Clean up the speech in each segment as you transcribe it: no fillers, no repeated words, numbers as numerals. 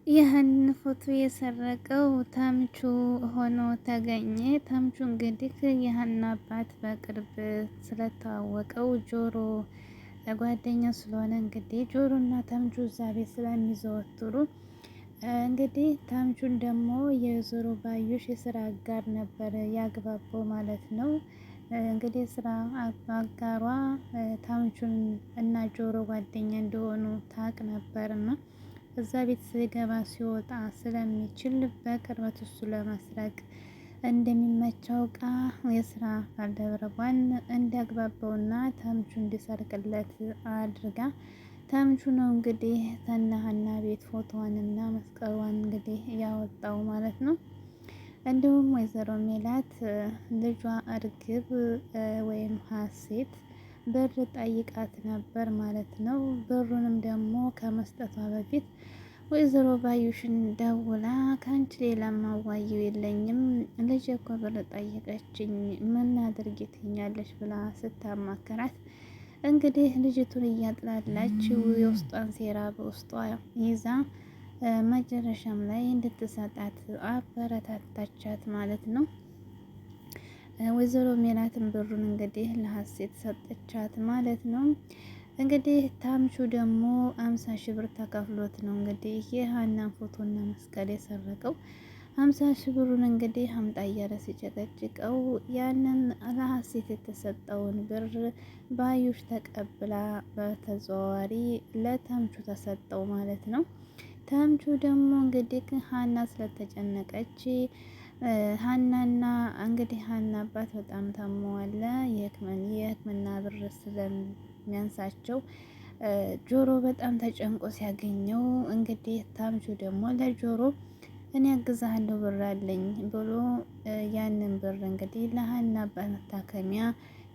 ይህን ፎቶ የሰረቀው ተምቹ ሆኖ ተገኘ። ተምቹ እንግዲህ የሀና አባት በቅርብ ስለተዋወቀው ጆሮ ጓደኛ ስለሆነ እንግዲህ ጆሮና ተምቹ እዛ ቤት ስለሚዘወትሩ እንግዲህ ተምቹን ደግሞ የዞሮ ባዩሽ የስራ አጋር ነበር ያግባባው ማለት ነው። እንግዲህ ስራ አጋሯ ተምቹን እና ጆሮ ጓደኛ እንደሆኑ ታውቅ ነበርና እዛ ቤት ሲገባ ሲወጣ ስለሚችል በቅርበት እሱ ለመስረቅ እንደሚመቸው እቃ የስራ ባልደረቧን እንዲያግባባውና ተምቹ እንዲሰርቅለት አድርጋ ተምቹ ነው እንግዲህ ተናሀና ቤት ፎቶዋንና መስቀሏን እንግዲህ ያወጣው ማለት ነው። እንዲሁም ወይዘሮ ሜላት ልጇ እርግብ ወይም ሀሴት ብር ጠይቃት ነበር ማለት ነው። ብሩንም ደግሞ ከመስጠቷ በፊት ወይዘሮ ባዩሽን ደውላ ከአንቺ ሌላ ማዋየው የለኝም ልጅ እኮ ብር ጠየቀችኝ ምን አድርጊ ትኛለች ብላ ስታማከራት እንግዲህ ልጅቱን እያጥላላች የውስጧን ሴራ በውስጧ ይዛ መጨረሻም ላይ እንድትሰጣት አበረታታቻት ማለት ነው። ወይዘሮ ሜላትን ብሩን እንግዲህ ለሀሴት ሰጠቻት ማለት ነው። እንግዲህ ታምቹ ደግሞ 50 ሺህ ብር ተከፍሎት ነው እንግዲህ የሀናን ፎቶና መስቀል የሰረቀው። 50 ሺህ ብሩን እንግዲህ አምጣ እያለ ሲጨቀጭቀው ያንን ለሀሴት የተሰጠውን ብር ባዩሽ ተቀብላ በተዘዋዋሪ ለተምቹ ተሰጠው ማለት ነው። ተምቹ ደግሞ እንግዲህ ሀና ስለተጨነቀች ሀናና እንግዲህ ሀና አባት በጣም ታመዋል። የሕክምና ብር ስለሚያንሳቸው ጆሮ በጣም ተጨንቆ ሲያገኘው እንግዲህ ታምቹ ደግሞ ለጆሮ እኔ አግዛለሁ ብር አለኝ ብሎ ያንን ብር እንግዲህ ለሀና አባት መታከሚያ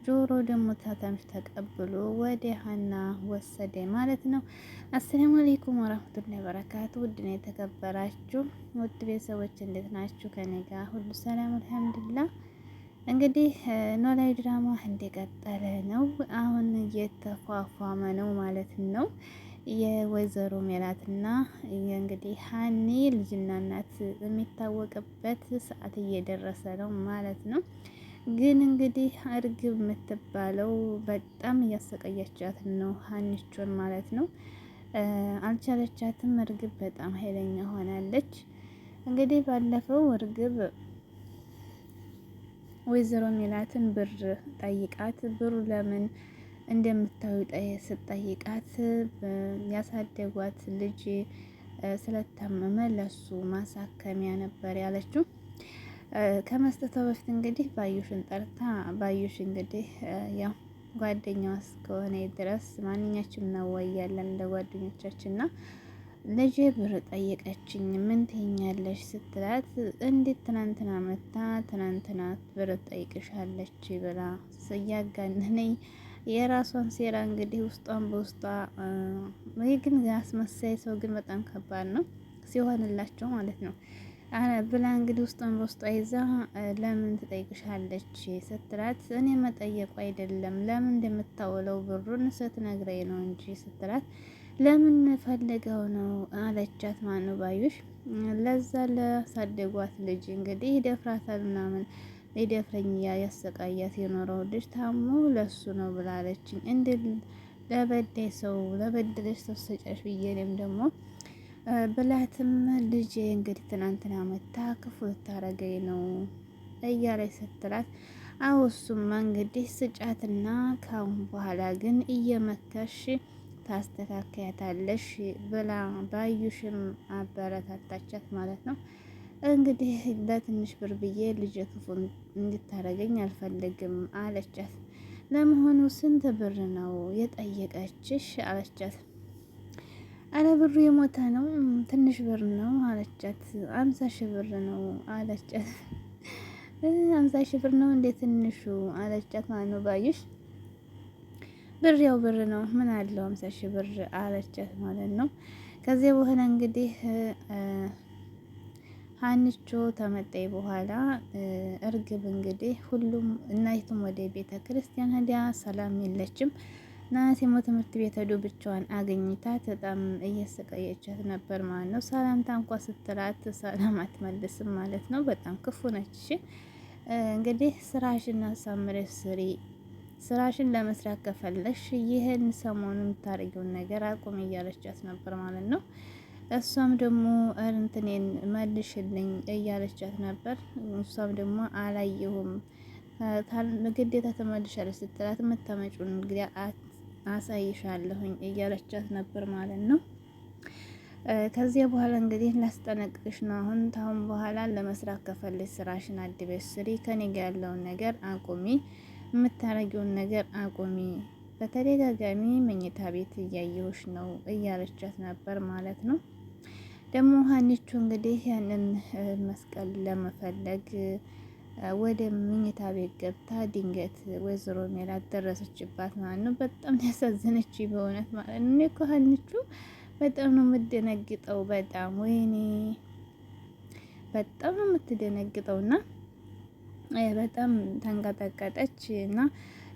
ጆሮ ደግሞ ታታምሽ ተቀብሎ ወደ ሀና ወሰደ ማለት ነው። አሰላሙ አለይኩም ወራህመቱላሂ ወበረካቱ። ውድና የተከበራችሁ ውድ ቤተሰቦች እንዴት ናችሁ? ከኔ ጋር ሁሉ ሰላም አልሐምዱሊላህ። እንግዲህ ኖላዊ ድራማ እንደቀጠለ ነው። አሁን እየተፏፏመ ነው ማለት ነው። የወይዘሮ ሜላትና እንግዲህ ሀኒ ልጅና እናት የሚታወቅበት ሰዓት እየደረሰ ነው ማለት ነው። ግን እንግዲህ እርግብ የምትባለው በጣም እያሰቃየቻት ነው ሀኒቾን ማለት ነው። አልቻለቻትም። እርግብ በጣም ኃይለኛ ሆናለች። እንግዲህ ባለፈው እርግብ ወይዘሮ ሜላትን ብር ጠይቃት ብሩ ለምን እንደምታዩ ስትጠይቃት ያሳደጓት ልጅ ስለታመመ ለሱ ማሳከሚያ ነበር ያለችው። ከመስጠቷ በፊት እንግዲህ ባዩሽን ጠርታ ባዩሽ እንግዲህ ያው ጓደኛዋ እስከሆነ ድረስ ማንኛችንም እናዋያለን እንደ ጓደኞቻችን እና ልጄ ብር ጠየቀችኝ ምን ትይኛለሽ ስትላት እንዴት ትናንትና መታ ትናንትና ብር ጠይቅሻለች ብላ እያጋነነኝ የራሷን ሴራ እንግዲህ ውስጧን በውስጧ ወይ ግን አስመሳይ ሰው ግን በጣም ከባድ ነው ሲሆንላቸው ማለት ነው። ብላ እንግዲህ ውስጧን በውስጧ ይዛ ለምን ትጠይቅሻለች ስትላት እኔ መጠየቁ አይደለም ለምን እንደምታውለው ብሩን ስትነግረኝ ነው እንጂ ስትላት ለምን ፈልገው ነው አለቻት። ማነው ባዩሽ ለዛ ለሳደጓት ልጅ እንግዲህ ይደፍራታል ምናምን ሊደፍረኝ ያሰቃያት የኖረው ልጅ ታሞ ለሱ ነው ብላለችኝ። እንደ ለበደይ ሰው ለበደለች ሰው ሰጫሽ ብዬ እኔም ደግሞ ብላትም ልጄ እንግዲህ ትናንትና መታ ክፉ ልታረገኝ ነው እያለች ስትላት አዎ እሱማ እንግዲህ ስጫትና ካሁን በኋላ ግን እየመከርሽ ታስተካከያታለሽ ብላ ባዩሽም አበረታታቻት ማለት ነው። እንግዲህ ለትንሽ ብር ብዬ ልጅ ክፉ እንድታረገኝ አልፈልግም አለቻት። ለመሆኑ ስንት ብር ነው የጠየቀችሽ አለቻት። አረ ብሩ የሞተ ነው ትንሽ ብር ነው አለቻት። 50 ሺህ ብር ነው አለቻት። 50 ሺህ ብር ነው እንዴት ትንሹ አለቻት። ማነው ባዩሽ ብር ያው ብር ነው ምን አለው 50 ሺህ ብር አለቻት ማለት ነው። ከዚህ በኋላ እንግዲህ ሀኒቾ ተመጣይ በኋላ እርግብ እንግዲህ ሁሉም እናይቱም ወደ ቤተ ክርስቲያን ሄዳ ሰላም የለችም። ናሲሞ ትምህርት ቤት ሄዶ ብቻዋን አገኝታት በጣም እየሰቃየቻት ነበር ማለት ነው። ሰላምታ እንኳ ስትላት ሰላም አትመልስም ማለት ነው። በጣም ክፉ ነች። እንግዲህ ስራሽን አሳምረሽ ስሪ፣ ስራሽን ለመስራት ከፈለሽ ይህን ሰሞኑን የምታደርጊውን ነገር አቁም እያለቻት ነበር ማለት ነው። እሷም ደግሞ እንትኔን መልሽልኝ እያለቻት ነበር። እሷም ደግሞ አላየሁም ግዴታ ተመልሻለች ስትላት የምታመጪውን እንግዲህ አሳይሻለሁኝ እያለቻት ነበር ማለት ነው። ከዚያ በኋላ እንግዲህ ላስጠነቅቅሽ ነው። አሁን በኋላ ለመስራት ከፈለሽ ስራሽን አድበሽ ስሪ፣ ከኔ ጋር ያለውን ነገር አቁሚ፣ የምታረጊውን ነገር አቁሚ፣ በተደጋጋሚ መኝታ ቤት እያየሁሽ ነው እያለቻት ነበር ማለት ነው። ደግሞ ሀኒቹ እንግዲህ ያንን መስቀል ለመፈለግ ወደ መኝታ ቤት ገብታ ድንገት ወይዘሮ ሜላት ደረሰችባት ማለት ነው። በጣም ያሳዘነች በእውነት ማለት ነው። እኔ እኮ ሀኒቹ በጣም ነው የምትደነግጠው። በጣም ወይኔ በጣም ነው የምትደነግጠው እና በጣም ተንቀጠቀጠች እና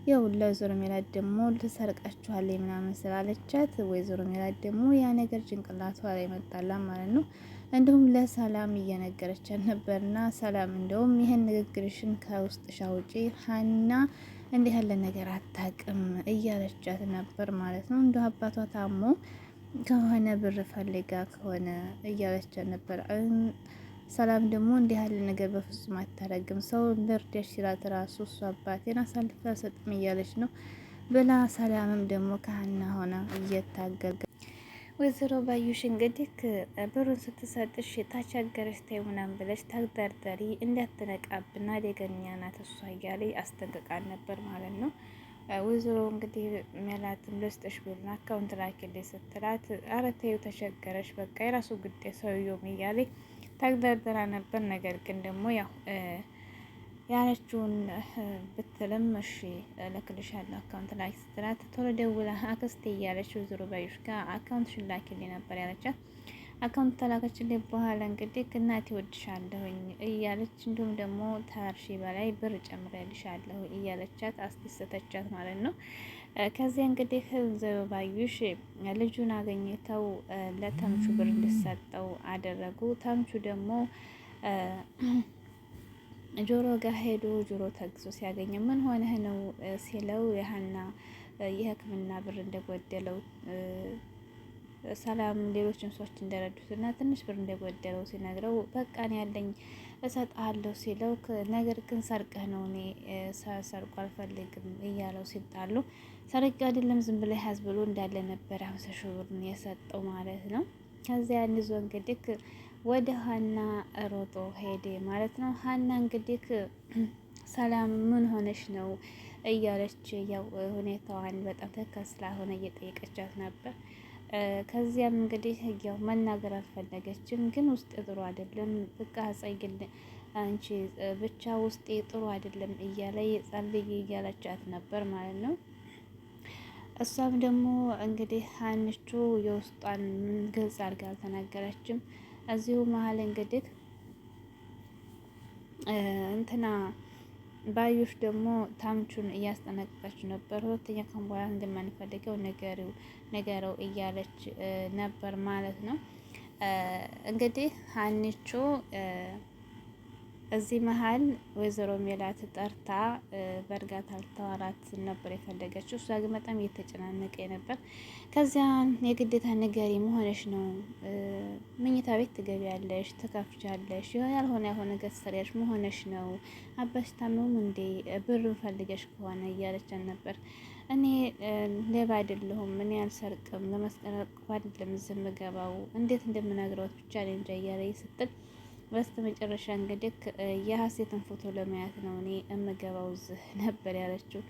ያው ለወይዘሮ ሜላት ደግሞ ልሰርቃችኋለች ምናምን ስላለቻት ወይዘሮ ሜላት ደግሞ ያ ነገር ጭንቅላቷ ላይ መጣላ ማለት ነው። እንዲሁም ለሰላም እየነገረቻት ነበርና ሰላም እንደውም ይሄን ንግግርሽን ከውስጥሽ አውጪ፣ ሀና እንዲህ ያለ ነገር አታውቅም እያለቻት ነበር ማለት ነው። እንዲሁ አባቷ ታሞ ከሆነ ብር ፈልጋ ከሆነ እያለቻት ነበር። ሰላም ደግሞ እንዲህ ያለ ነገር በፍጹም አታረግም፣ ሰው ልርዳሽ ሲላት ራሱ እሱ አባቴን አሳልፈ ሰጥም እያለች ነው ብላ ሰላምም ደግሞ ከሀና ሆና እየታገል ወይዘሮ ባዩሽ እንግዲህ ብሩን ስትሰጥሽ ታቻገረሽ ተይ ምናምን ብለሽ ታግደርደሪ እንዳትነቃብና አደገኛ ናት እሷ እያለ አስጠንቅቃን ነበር ማለት ነው። ወይዘሮ እንግዲህ ሜላትም ልስጥሽ ብሩን አካውንት ላኪልኝ ስትላት ኧረ ተይው ተቸገረሽ በቃ የራሱ ጉዳይ ሰውየውም እያለ ታግደርደራ ነበር። ነገር ግን ደግሞ ያው ያለችውን ብትልም እሺ እልክልሻለሁ አካውንት ላኪ ስትላት ቶሎ ደውላ አክስቴ እያለች ወይዘሮ ባዩሽ ጋር አካውንትሽን ላኪልኝ ነበር ያለቻት። አካውንት ተላከችልኝ በኋላ እንግዲህ እናቴ ወድሻለሁኝ እያለች እንዲሁም ደግሞ ታርሺ በላይ ብር ጨምሬልሻለሁ እያለቻት አስደሰተቻት ማለት ነው። ከዚያ እንግዲህ ወይዘሮ ባዩሽ ልጁን አገኝተው ለተምቹ ብር እንዲሰጠው አደረጉ። ተምቹ ደግሞ ጆሮ ጋር ሄዶ ጆሮ ተግዞ ሲያገኘ ምን ሆነህ ነው ሲለው የሀና የሕክምና ብር እንደጎደለው ሰላም ሌሎችም ሰዎች እንደረዱት እና ትንሽ ብር እንደጎደለው ሲነግረው በቃ ነው ያለኝ እሰጥሃለሁ ሲለው ነገር ግን ሰርቀህ ነው እኔ ሰርቆ አልፈልግም እያለው ሲጣሉ ሰርቄ አይደለም ዝም ብለህ ያዝ ብሎ እንዳለ ነበር 50 ሺህ ብር የሰጠው ማለት ነው። ከዚያ ይዞ እንግዲህ ወደ ሀና ሮጦ ሄደ ማለት ነው። ሀና እንግዲህ ሰላም ምን ሆነሽ ነው እያለች ያው ሁኔታዋን በጣም ተከስላ ሆነ እየጠየቀቻት ነበር። ከዚያም እንግዲህ ያው መናገር አልፈለገችም፣ ግን ውስጤ ጥሩ አይደለም በቃ ጸይል አንቺ ብቻ ውስጤ ጥሩ አይደለም እያለ ጸልይ እያለቻት ነበር ማለት ነው። እሷም ደግሞ እንግዲህ ሀንቹ የውስጧን ግልጽ አድርጋ አልተናገረችም። እዚሁ መሀል እንግዲህ እንትና ባዩሽ ደግሞ ታምቹን እያስጠነቀቀች ነበር። ሁለተኛ ቀን በኋላ እንደማንፈልገው ነገረው እያለች ነበር ማለት ነው። እንግዲህ ሀኒቾ እዚህ መሀል ወይዘሮ ሜላት ጠርታ በእርጋታ ልታወራት ነበር የፈለገችው። እሷ ግን በጣም እየተጨናነቀ ነበር። ከዚያ የግዴታ ንገሪ መሆንሽ ነው መኝታ ቤት ትገቢያለሽ፣ ትከፍቻለሽ፣ ያልሆነ ነገር ትሰሪያለሽ መሆንሽ ነው አባሽ ታመሙ እንዴ ብር ፈልገሽ ከሆነ እያለችን ነበር። እኔ ሌባ አይደለሁም፣ እኔ አልሰርቅም፣ ለመስቀረቅ አይደለም ዝም ገባው እንዴት እንደምነግረው ብቻ እኔ እንጃ እያለኝ ስትል በስተ መጨረሻ እንግዲህ የሀሴትን ፎቶ ለማየት ነው እኔ እምገባው ዝህ ነበር ያለችው።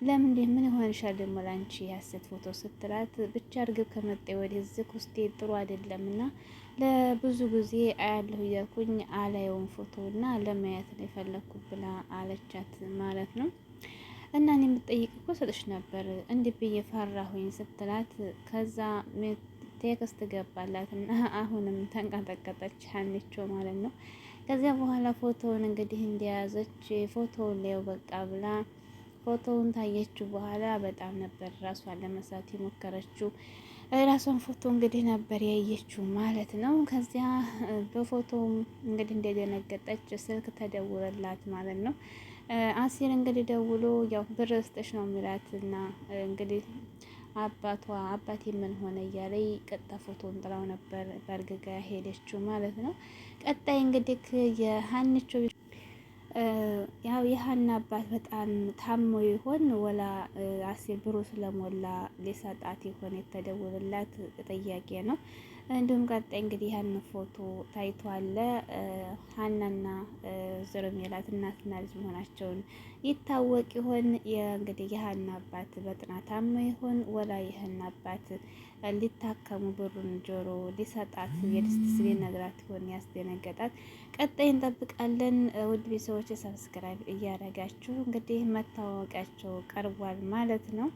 ለምን ምን ይሆንሻል ደግሞ ላንቺ የሀሴት ፎቶ ስትላት ብቻ እርግብ ከመጣ ወዲህ ዝክ ውስጤ ጥሩ አይደለም እና ለብዙ ጊዜ አያለሁ እያልኩኝ አላየውን ፎቶ እና ለማየት ነው የፈለኩ ብላ አለቻት ማለት ነው። እና እኔ የምትጠይቅ እኮ ሰጥሽ ነበር እንዲህ ብዬ ፈራሁኝ ስትላት ከዛ ቴክስት ገባላት እና አሁንም ተንቀጠቀጠች ሀኒቾ ማለት ነው። ከዚያ በኋላ ፎቶውን እንግዲህ እንደያዘች ፎቶውን ላየው በቃ ብላ ፎቶውን ታየችው በኋላ በጣም ነበር ራሷን ለመሳት የሞከረችው። ራሷን ፎቶ እንግዲህ ነበር ያየችው ማለት ነው። ከዚያ በፎቶ እንግዲህ እንደደነገጠች ስልክ ተደውለላት ማለት ነው። አሲር እንግዲህ ደውሎ ያው ብር ስጥሽ ነው የሚላት እና እንግዲህ አባቴ ምን ሆነ እያለ ቀጥታ ፎቶን ጥላው ነበር በእርግጋ ሄደችው ማለት ነው። ቀጣይ እንግዲህ የሀንቾ ያው የሀና አባት በጣም ታሞ ይሆን ወላ አሲር ብሩ ስለሞላ ሊሰጣት ይሆን የተደወለላት ጥያቄ ነው። እንዲሁም ቀጣይ እንግዲህ ያን ፎቶ ታይቷል። ሀናና ወይዘሮ ሜላት እናትና ልጅ መሆናቸውን ይታወቅ ይሆን? እንግዲህ የሀና አባት በጥናት ታሞ ይሆን ወላ የሀና አባት ሊታከሙ ብሩን ጆሮ ሊሰጣት የድስት ሊነግራት ይሆን ያስደነገጣት? ቀጣይ እንጠብቃለን። ውድ ቤተሰቦች ሰብስክራይብ እያደረጋችሁ እንግዲህ መታወቂያቸው ቀርቧል ማለት ነው።